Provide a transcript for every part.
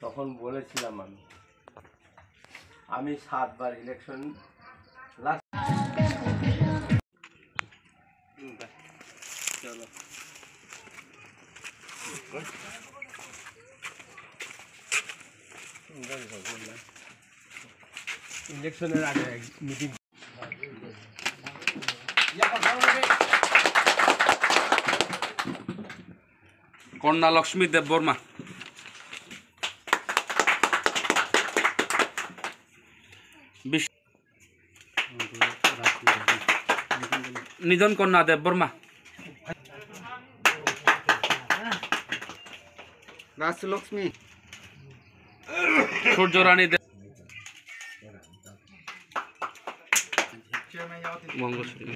তখন বলেছিলাম আমি 7 বার ইলেকশন লাস্ট চলো ইলেকশনের আগে মিটিং কন্যা লক্ষ্মী দেব বর্মা নিধন কন্যা দেব বর্মা রাজলক্ষ্মী সূর্যরানী দেব মঙ্গলসূত্র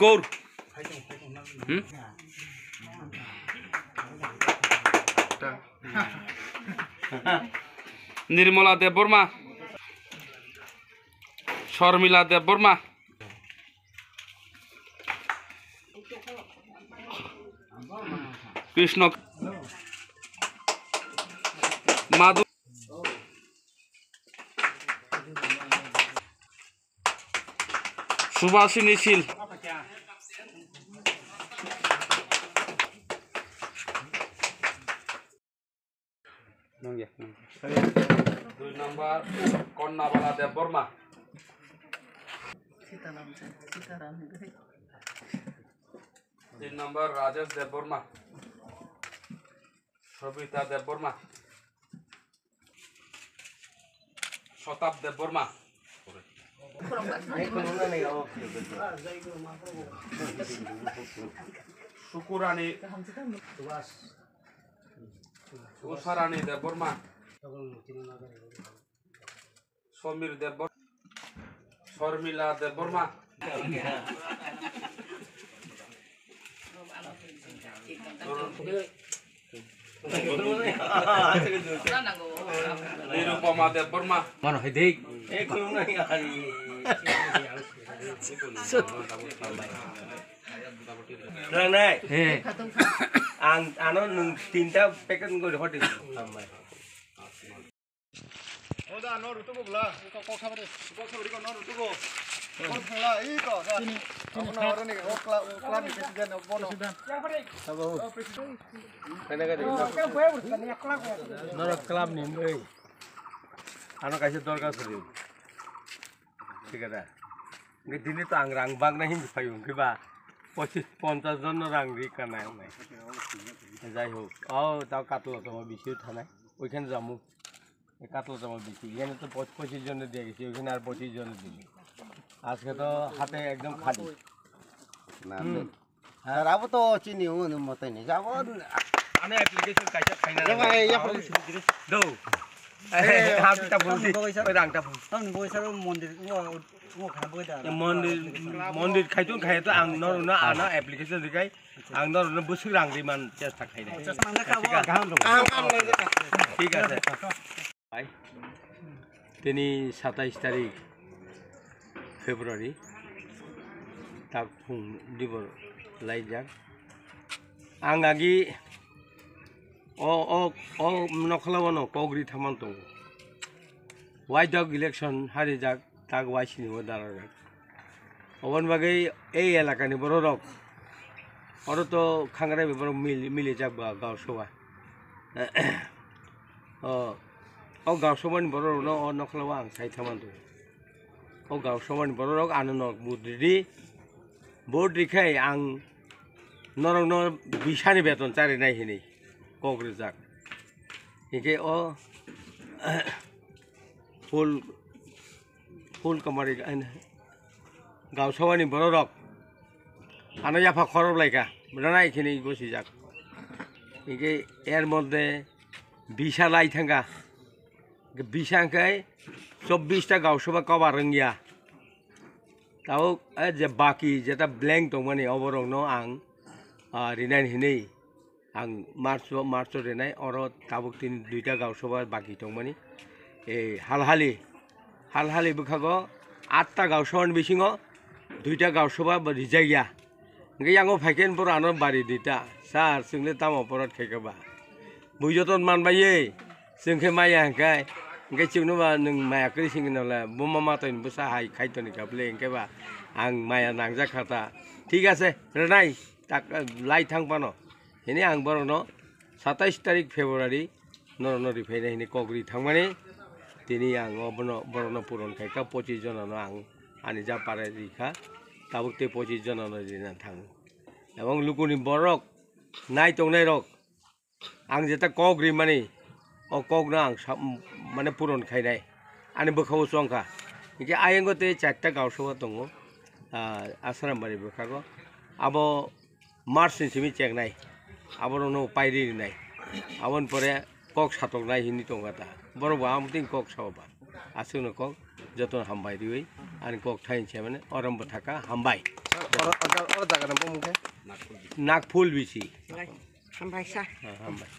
গৌর নির্মলা দেব বর্মা শর্মিলা দেব বর্মা কৃষ্ণ মাধু সুভাষিনী শীল দুই নম্বর কন্যাবালা দেব বর্মা তিন নম্বর রাজেশ দেব বর্মা সবিতা দেব বর্মা শতাব দেব বর্মা সুকুরানী উষারানী দেব বর্মা সমীর দেব শর্মিলা দেব বর্মা নিরুপমা দেব বর্মা তিনটা প্যাকেট করে হটে ক্লাব নিন আনো কাছে দরকার ছিল ঠিক আছে দিনে তো আং রাং বাংনা হিন্দি পাই কিবা 25-50 জন রাং রিকা নাই যাই হোক তাও কাতলা তোমার বেশি থানায় ওইখানে যাবো কাতলা তোমার বেশি এখানে তো 25 জনে দিয়ে গেছি ওইখানে আর 25 জনে দিলি আজকে তো হাতে একদম খালি যাবো তো চিনি মতো নেই যাবো আমি অ্যাপ্লিকেশন কাইটা খাই না দৌ মন্দির খাইতো খাই তো আং নরনা আনা অ্যাপ্লিকেশন দিকাই আং নরনা বসে রাংরি মান চেষ্টা খাই না ঠিক আছে ভাই তিনি 27 তারিখ ফেব্রুয়ারি তাক ফুং দিব লাইজাক आं आगि नखलावानो कग्रि थामान दं वाइ दग इलेक्शन हारि जाक ताक वाइ सिनिबो दाराजाक अबन बागै এই এলাকাनि बर रक और तो खांग्राय बेबर मिले जाक बा गावसोवा गावसोमानि बर रक न नखलावा आं साइ थामान दं गावसोमानि बर रक आनो नक बुद्रि बोद्रिखाय आं नरक न बिसानि बेतन चारि नायहिनि कग्रि जाक इके फुल कमारि गावसवानि बर रक आना याफा खरब लाइका बुझाना इखिनि गसि जाक इके एर मध्य बिसा लाई थांगा बिसांखाय 24টা गावसभा कबा रोंगिया ताव जे बाकी जेटा ब्लैंक दं माने अबरक न आं रिनाइन हिनै आं मार्च रेनाय अर ताबुक तीन दुईटा गावसभा बाकी दंमानि हालहालि बुखागो 8टा गावसभानि बिसिङाव 2टा गावसभा रिजाय गैया ओंखाय आङो फाइकेन पुरानो बारि दुईटा सार जोंनो तामाव परात खायखोबा बुजतन मानबायै जोंखे माया ओंखाय जोंनोबा नों मायाखै सिंगोन नालाय बमा मातायनोबो साहाय खायतनि काबले ओंखायबा आं माया नांजाखाता ठीक আছে रेनाय लाई थांबानो हेने आं बरनो 27 तारिख फेब्रुवारि नरनरि फैनाय हेने कग्रि थांमाने दिनै आं बरनो पुरन खायखा 25 जनानो आं आनि जा पारे रिखा ताबुकते 25 जनानो दिना थाङो এবং लुकुनि बरक नाय तंनाय रक आं जेता कग्रि माने अ कगना आं माने पुरन खायनाय आनि बोखावो संखा इके आयंगते 4टा गावसभा दङ आसारामबारि बोखागो आबो मार्च सिमि चेकनाय आबरनो पाइरिनाय आबन परे कक सातकनाय हिनि दंगाता बरबा आमतिं कक सावबा आसुनो कक जतन हामबाय दियै आनि कक थाइनसे माने अरमब थाका हामबाय Oro jaga nampu mungkin. नागफुल बिसि हामबाय सा हामबाय